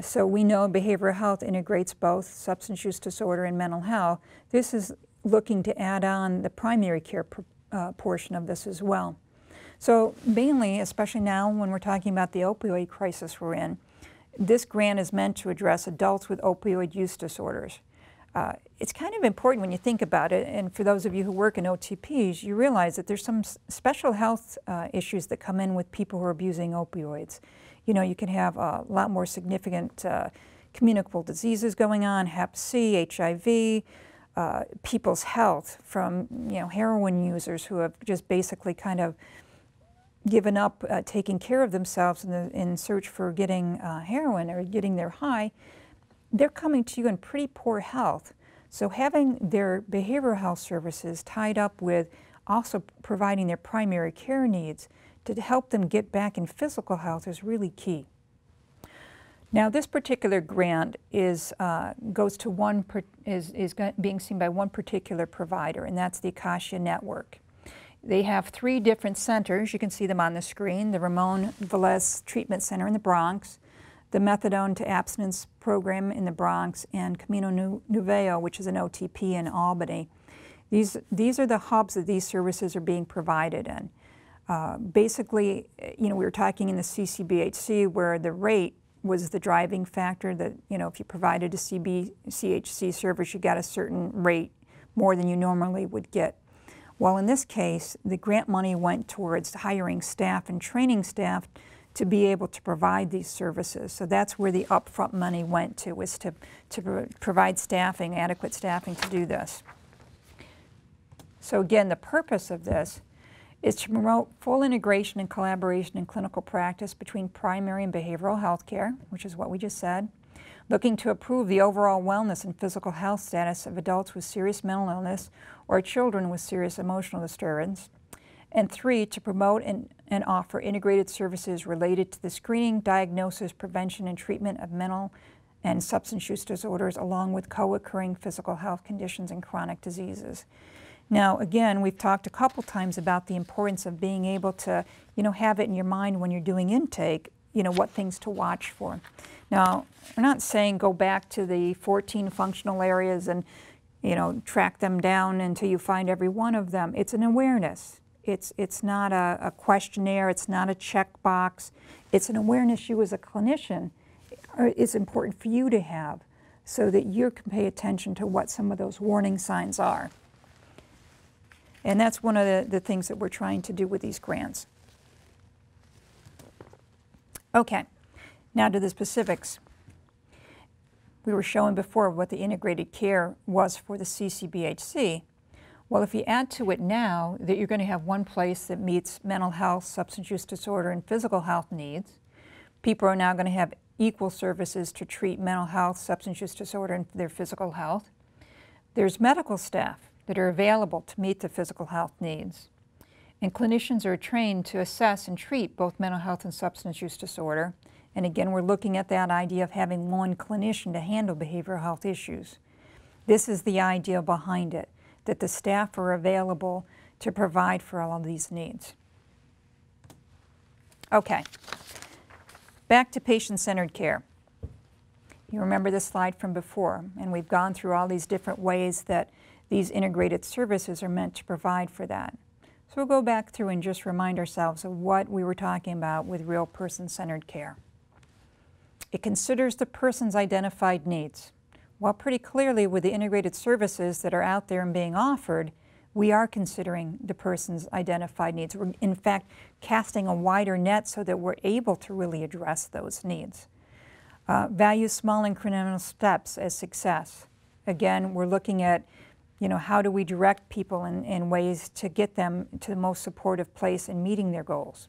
So we know behavioral health integrates both substance use disorder and mental health. This is looking to add on the primary care portion of this as well. So mainly, especially now when we're talking about the opioid crisis we're in, this grant is meant to address adults with opioid use disorders. It's kind of important when you think about it, and for those of you who work in OTPs, you realize that there's some special health issues that come in with people who are abusing opioids. You know, you can have a lot more significant communicable diseases going on, Hep C, HIV, people's health from, you know, heroin users who have just basically kind of given up taking care of themselves in search for getting heroin or getting their high. They're coming to you in pretty poor health. So having their behavioral health services tied up with also providing their primary care needs to help them get back in physical health is really key. Now, this particular grant is being seen by one particular provider, and that's the Acacia Network. They have 3 different centers. You can see them on the screen: the Ramon Velez Treatment Center in the Bronx, the Methadone to Abstinence Program in the Bronx, and Camino Nuveo, which is an OTP in Albany. These are the hubs that these services are being provided in. Basically, we were talking in the CCBHC where the rate was the driving factor, that, if you provided a CCBHC service, you got a certain rate more than you normally would get. Well, in this case, the grant money went towards hiring staff and training staff to be able to provide these services. So that's where the upfront money went to, was to provide staffing, adequate staffing to do this. So again, the purpose of this is to promote full integration and collaboration in clinical practice between primary and behavioral health care, which is what we just said, looking to improve the overall wellness and physical health status of adults with serious mental illness or children with serious emotional disturbance, and 3, to promote and offer integrated services related to the screening, diagnosis, prevention, and treatment of mental and substance use disorders, along with co-occurring physical health conditions and chronic diseases. Now, again, we've talked a couple times about the importance of being able to, have it in your mind when you're doing intake, what things to watch for. Now, we're not saying go back to the 14 functional areas and, track them down until you find every one of them. It's an awareness. It's not a questionnaire. It's not a checkbox. It's an awareness you as a clinician, it's important for you to have so that you can pay attention to what some of those warning signs are. And that's one of the things that we're trying to do with these grants. Okay, now to the specifics. We were showing before what the integrated care was for the CCBHC. Well, if you add to it now that you're going to have one place that meets mental health, substance use disorder, and physical health needs, people are now going to have equal services to treat mental health, substance use disorder, and their physical health. There's medical staff that are available to meet the physical health needs. And clinicians are trained to assess and treat both mental health and substance use disorder. And again, we're looking at that idea of having one clinician to handle behavioral health issues. This is the idea behind it, that the staff are available to provide for all of these needs. Okay, back to patient-centered care. You remember this slide from before, and we've gone through all these different ways that these integrated services are meant to provide for that. So we'll go back through and just remind ourselves of what we were talking about with real person-centered care. It considers the person's identified needs. Well, pretty clearly with the integrated services that are out there and being offered, we are considering the person's identified needs. We're, in fact, casting a wider net so that we're able to really address those needs. Value small incremental steps as success. Again, we're looking at how do we direct people in ways to get them to the most supportive place in meeting their goals.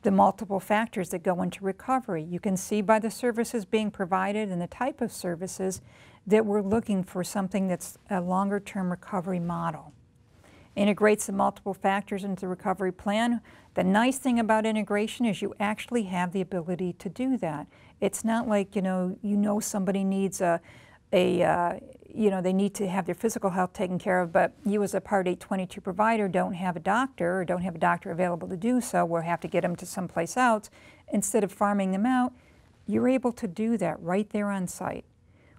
The multiple factors that go into recovery. You can see by the services being provided and the type of services that we're looking for something that's a longer-term recovery model. Integrates the multiple factors into the recovery plan. The nice thing about integration is you actually have the ability to do that. It's not like, somebody needs they need to have their physical health taken care of, but you as a Part 822 provider don't have a doctor or don't have a doctor available to do so. We'll have to get them to someplace else. Instead of farming them out, you're able to do that right there on site.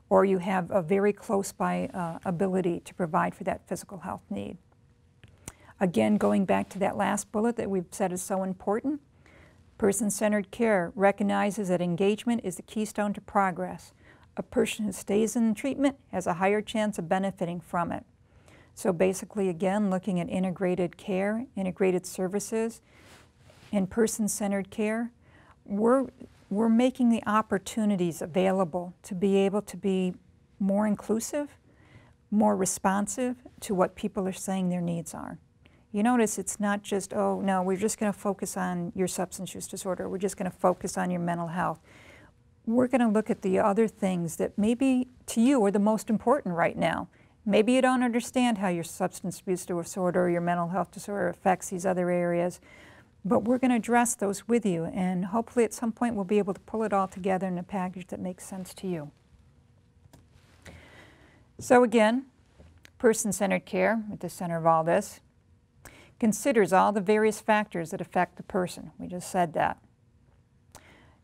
Or you have a very close by ability to provide for that physical health need. Again, going back to that last bullet that we've said is so important, person-centered care recognizes that engagement is the keystone to progress. A person who stays in treatment has a higher chance of benefiting from it. So basically, again, looking at integrated care, integrated services, and person-centered care, we're making the opportunities available to be able to be more inclusive, more responsive to what people are saying their needs are. You notice it's not just, oh, no, we're just going to focus on your substance use disorder. We're just going to focus on your mental health. We're going to look at the other things that maybe to you are the most important right now. Maybe you don't understand how your substance abuse disorder or your mental health disorder affects these other areas, But we're going to address those with you, and hopefully at some point we'll be able to pull it all together in a package that makes sense to you. So again, person-centered care, at the center of all this, considers all the various factors that affect the person. We just said that.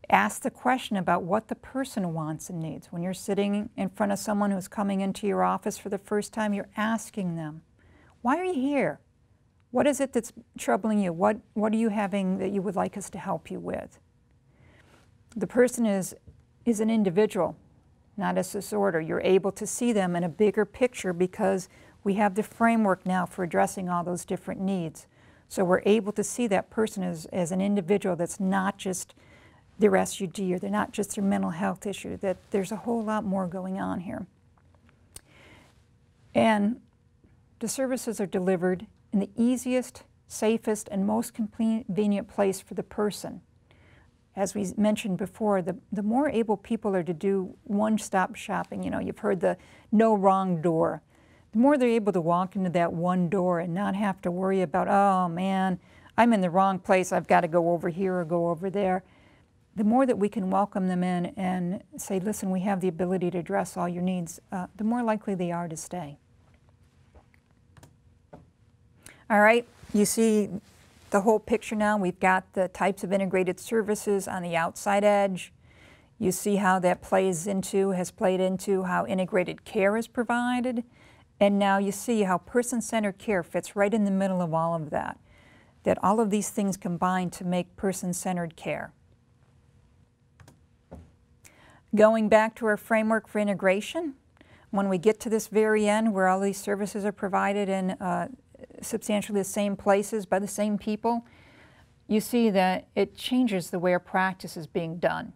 Ask the question about what the person wants and needs. When you're sitting in front of someone who's coming into your office for the first time, you're asking them, why are you here? What is it that's troubling you? What are you having that you would like us to help you with? The person is an individual, not a disorder. You're able to see them in a bigger picture because we have the framework now for addressing all those different needs. So we're able to see that person as an individual that's not just their SUD or they're not just their mental health issue, that there's a whole lot more going on here. And the services are delivered in the easiest, safest, and most convenient place for the person. As we mentioned before, the more able people are to do one-stop shopping, you know, you've heard the no wrong door. The more they're able to walk into that one door and not have to worry about, oh man, I'm in the wrong place, I've got to go over here or go over there. The more that we can welcome them in and say, listen, we have the ability to address all your needs, the more likely they are to stay. All right, you see the whole picture now. We've got the types of integrated services on the outside edge. You see how that has played into how integrated care is provided. And now you see how person-centered care fits right in the middle of all of that. That all of these things combine to make person-centered care. Going back to our framework for integration, when we get to this very end where all these services are provided in substantially the same places by the same people, you see that it changes the way our practice is being done.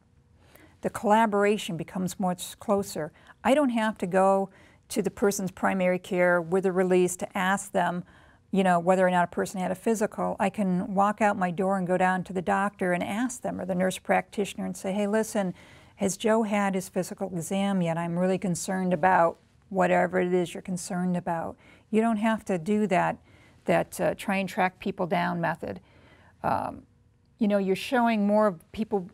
The collaboration becomes much closer. I don't have to go to the person's primary care with a release to ask them, you know, whether or not a person had a physical. I can walk out my door and go down to the doctor and ask them, or the nurse practitioner, and say, hey, listen, has Joe had his physical exam yet? I'm really concerned about whatever it is you're concerned about. You don't have to do that try and track people down method. You know, you're showing more of people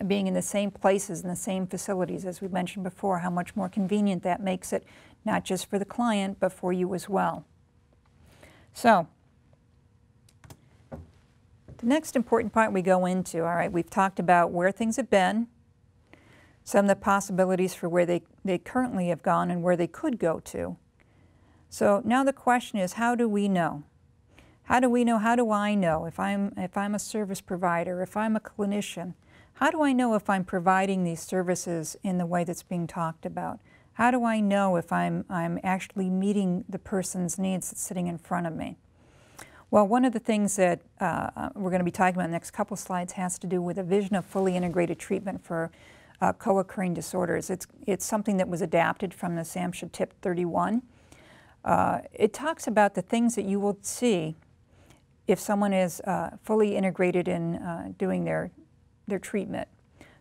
being in the same places, in the same facilities, as we mentioned before, how much more convenient that makes it, not just for the client, but for you as well. So, the next important part we go into, all right, we've talked about where things have been, some of the possibilities for where they currently have gone and where they could go to. So now the question is, how do we know? How do we know, how do I know if I'm a service provider, if I'm a clinician? How do I know if I'm providing these services in the way that's being talked about? How do I know if I'm actually meeting the person's needs that's sitting in front of me? Well, one of the things that we're going to be talking about in the next couple slides has to do with a vision of fully integrated treatment for co-occurring disorders. It's something that was adapted from the SAMHSA Tip 31. It talks about the things that you will see if someone is fully integrated in doing their treatment.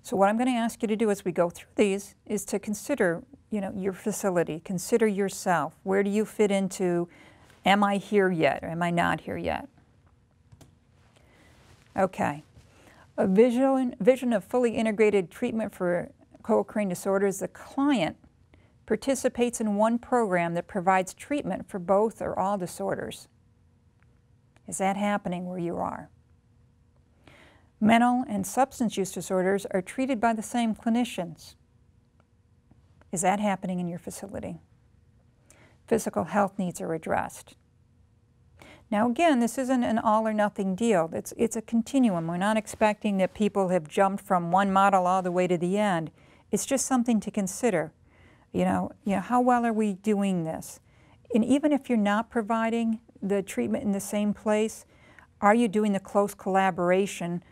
So what I'm going to ask you to do as we go through these is to consider, you know, your facility, consider yourself. Where do you fit into, am I here yet or am I not here yet? Okay. A vision of fully integrated treatment for co-occurring disorders, the client participates in one program that provides treatment for both or all disorders. Is that happening where you are? Mental and substance use disorders are treated by the same clinicians. Is that happening in your facility? Physical health needs are addressed. Now again, this isn't an all or nothing deal. It's a continuum. We're not expecting that people have jumped from one model all the way to the end. It's just something to consider. You know, how well are we doing this? And even if you're not providing the treatment in the same place, are you doing the close collaboration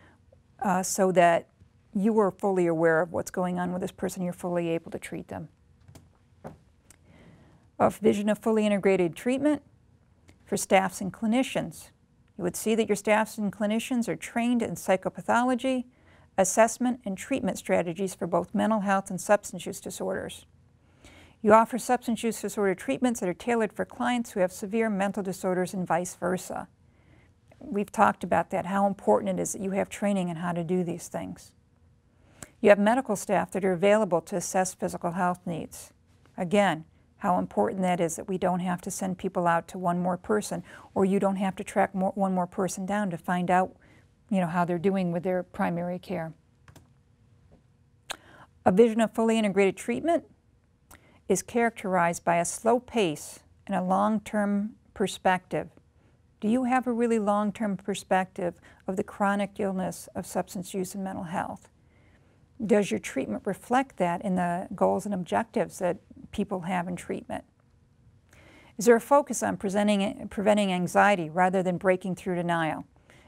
so that you are fully aware of what's going on with this person, you're fully able to treat them? A vision of fully integrated treatment for staffs and clinicians. You would see that your staffs and clinicians are trained in psychopathology, assessment, and treatment strategies for both mental health and substance use disorders. You offer substance use disorder treatments that are tailored for clients who have severe mental disorders and vice versa. we've talked about that, how important it is that you have training in how to do these things. You have medical staff that are available to assess physical health needs. Again, how important that is that we don't have to send people out to one more person, or you don't have to track one more person down to find out, how they're doing with their primary care. A vision of fully integrated treatment is characterized by a slow pace and a long-term perspective. Do you have a really long-term perspective of the chronic illness of substance use and mental health? Does your treatment reflect that in the goals and objectives that people have in treatment? Is there a focus on preventing anxiety rather than breaking through denial?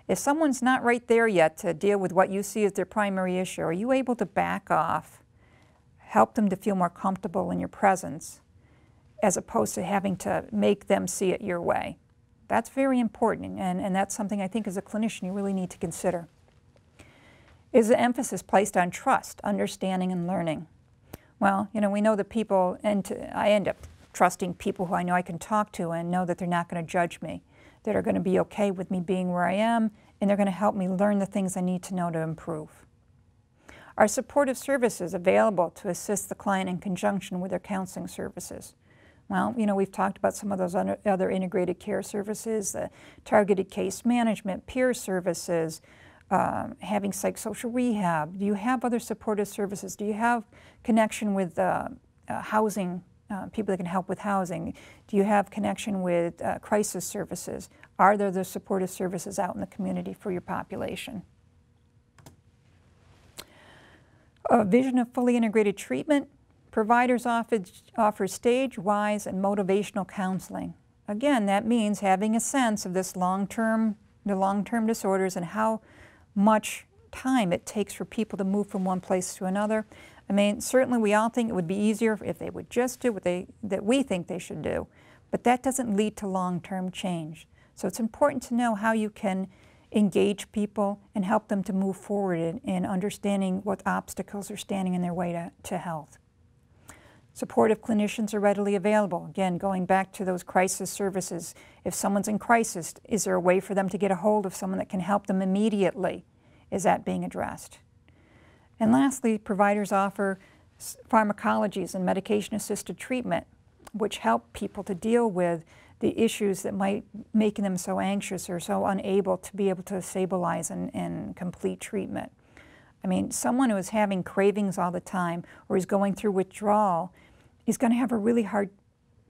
If someone's not right there yet to deal with what you see as their primary issue, are you able to back off, help them to feel more comfortable in your presence, as opposed to having to make them see it your way? That's very important, and that's something I think as a clinician you really need to consider. Is the emphasis placed on trust, understanding, and learning? Well, we know that people, I end up trusting people who I know I can talk to and know that they're not going to judge me, that are going to be okay with me being where I am, and they're going to help me learn the things I need to know to improve. Are supportive services available to assist the client in conjunction with their counseling services? Well, we've talked about some of those other integrated care services, the targeted case management, peer services, having psychosocial rehab. Do you have other supportive services? Do you have connection with housing, people that can help with housing? Do you have connection with crisis services? Are there the supportive services out in the community for your population? A vision of fully integrated treatment. Providers offer stage-wise and motivational counseling. Again, that means having a sense of the long-term disorders and how much time it takes for people to move from one place to another. I mean, certainly we all think it would be easier if they would just do what that we think they should do, but that doesn't lead to long-term change. So it's important to know how you can engage people and help them to move forward in understanding what obstacles are standing in their way to health. Supportive clinicians are readily available. Again, going back to those crisis services, if someone's in crisis, is there a way for them to get a hold of someone that can help them immediately? Is that being addressed? And lastly, providers offer pharmacologies and medication-assisted treatment, which help people to deal with the issues that might make them so anxious or so unable to be able to stabilize and complete treatment. I mean, someone who is having cravings all the time or is going through withdrawal is going to have a really hard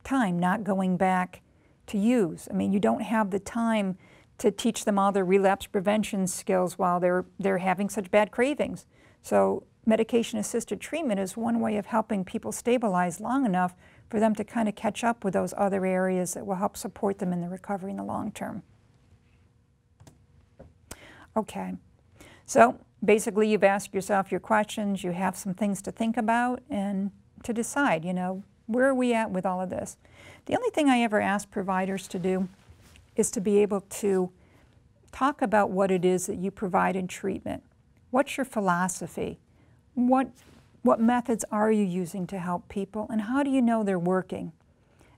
time not going back to use. I mean, you don't have the time to teach them all their relapse prevention skills while they're having such bad cravings. So medication-assisted treatment is one way of helping people stabilize long enough for them to kind of catch up with those other areas that will help support them in the recovery in the long term. Okay, so basically you've asked yourself your questions, you have some things to think about and to decide, where are we at with all of this? The only thing I ever ask providers to do is to be able to talk about what it is that you provide in treatment. What's your philosophy? What methods are you using to help people, and how do you know they're working?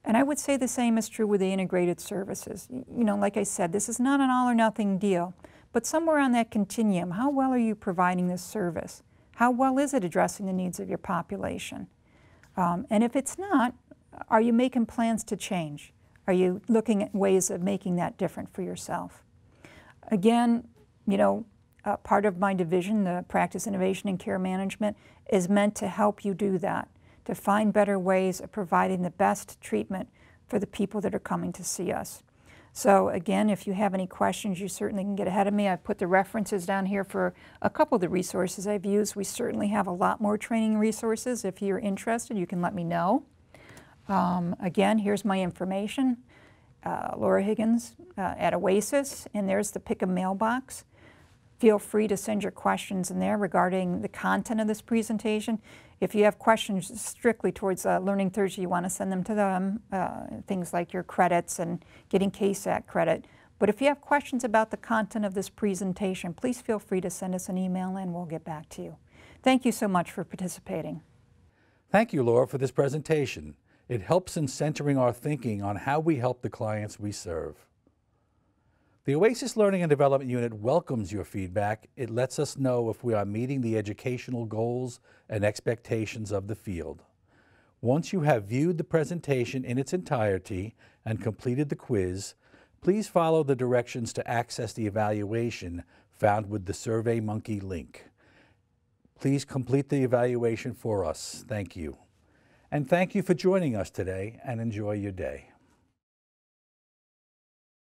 And I would say the same is true with the integrated services. Like I said, this is not an all or nothing deal, but somewhere on that continuum, how well are you providing this service? How well is it addressing the needs of your population? And if it's not, are you making plans to change? Are you looking at ways of making that different for yourself? Again, part of my division, the Practice Innovation and Care Management, is meant to help you do that, to find better ways of providing the best treatment for the people that are coming to see us. So again, if you have any questions, you certainly can get ahead of me. I've put the references down here for a couple of the resources I've used. We certainly have a lot more training resources. If you're interested, you can let me know. Again, here's my information, Laura Higgins at Oasis, and there's the pick a mailbox. Feel free to send your questions in there regarding the content of this presentation. If you have questions strictly towards Learning Thursday, you want to send them to them, things like your credits and getting KSAC credit. But if you have questions about the content of this presentation, please feel free to send us an email and we'll get back to you. Thank you so much for participating. Thank you, Laura, for this presentation. It helps in centering our thinking on how we help the clients we serve. The Oasis Learning and Development Unit welcomes your feedback. It lets us know if we are meeting the educational goals and expectations of the field. Once you have viewed the presentation in its entirety and completed the quiz, please follow the directions to access the evaluation found with the SurveyMonkey link. Please complete the evaluation for us. Thank you. And thank you for joining us today, and enjoy your day.